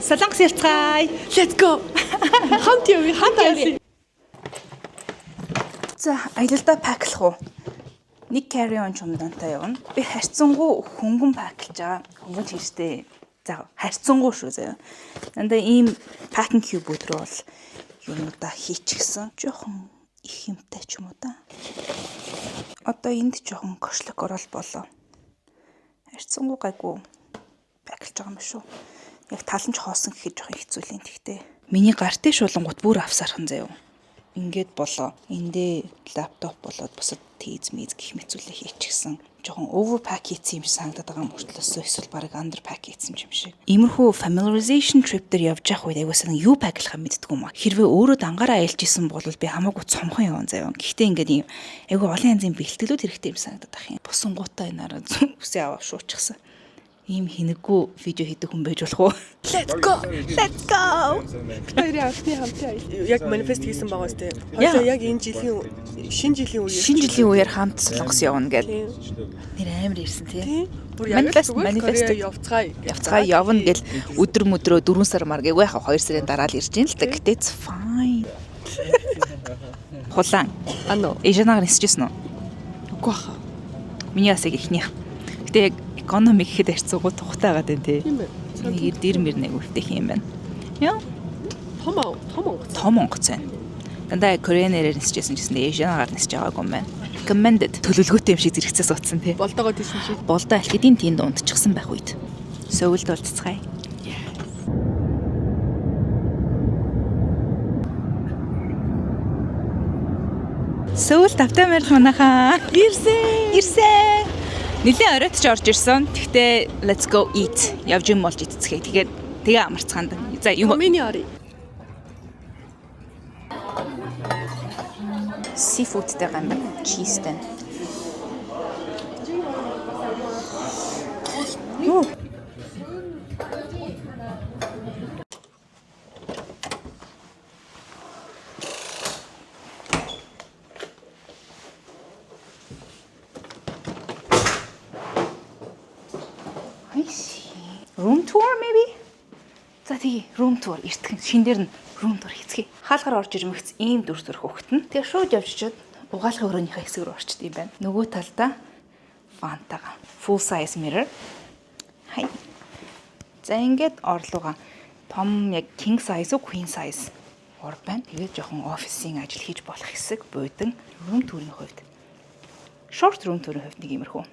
Солонгос явцгаая. Let's go. Хамт явъя. За, аялалдаа паклах уу? Нэг carry on чемодантай явна. Би харьцангуй хөнгөн паклж байгаа. Хөнгөн чиртэй. За, харьцангуй шүү заяа. Дандаа ийм packing cube өдрөө бол юмудаа хийчихсэн. Жохон их юмтай ч юм уу да. Одоо энд жохон кошлог орол болоо. Харьцангуй гайгүй паклж байгаа юм шүү. Яг таланч хоосон гэхэд жохон хэцүү л юм тэгтээ. Миний гартын шуулангууд бүр авсархан заяа. Ингээд болоо. Эндээ лаптоп болоод бусад тийз мийз гэх мэт зүйлээ хийчихсэн. Жохон overpack хийсэн юм шиг санагдаад байгаа юм хүртлээсөө эсвэл барыг underpack хийсэн юм шиг. Иймэрхүү familiarization trip дээр явж явах үед аягаасаа юу паклахаа мэддэггүй юм аа. Хэрвээ өөрөө дангаараа аялж исэн бол би хамаагүй цомхон явсан заяа. Гэхдээ ингээд ийм айгүй олон янзын бэлтгэлүүд хэрэгтэй юм санагдаад байх юм. Босонгуудаа энараа үсээ аваа шуучсан. Ийм хинэггүй видео хийдэг хүн байж болох уу? Let's go. Let's go. Хоёрын хамтаа яг манифест хийсэн байгаа сте. Хоёлоо яг энэ жилийн шинэ жилийн үеэр хамт Солонгос явна гэж. Нэр амар ирсэн тий. Манифест явцгаая явна гэл өдөр мөдрөө 4 сар мар гэвэ яхаа 2 сарын дараа л ирж ийн л та. Гэтэ it's fine. Хулаан. Эжэнаар нисчихсэн үү? Үгүй хаа. Миний асыг ихнийх. Гэтэ яг экономик гэхэд харьцангуй тухтай байгаа дээ тий. Тийм ээ. Нэг дэр мэрнэг өвдөх юм байна. Яа. Том онгоц байна. Дандаа Кореанээр нисчихсэн гэсэн Asian-аар нисэж байгаагүй юм байна. Recommended. Төлөвлөгөөтэй юм шиг зэрэгцээс утсан тий. Болдогоо тийсэн чи. Болдоо алхидийн тэнд унтчихсан байх үед. Сөүлд болцгаая. Сөүл тавтай мэрх манайхаа. Ирсэн. Нилийн оройтч орж ирсэн. Тэгтээ let's go eat. Явж юм болж идцгээе. Тэгээ амарцгаанд. За юм. Миний ори. Seafoodтэй гамбар, cheeseтэй. Room tour maybe? За тий, room tour эртхэн шин дээр нь room tour хийцгээе. Хаалгаар орж ирмэгц ийм дүр төрх хөвгт нь. Тэгээ шууд явчихад угаалгын өрөөнийхөө хэсэг рүү орчд юм байна. Нөгөө талдаа фантага. Full size mirror. Хай. За ингээд орлогоо том яг king size уу queen size ор байна. Тэгээд жоохон офисын ажил хийж болох хэсэг буудан room tour-ийн хувьд. Short room tour-ийн хувьд нэг иймэрхүү.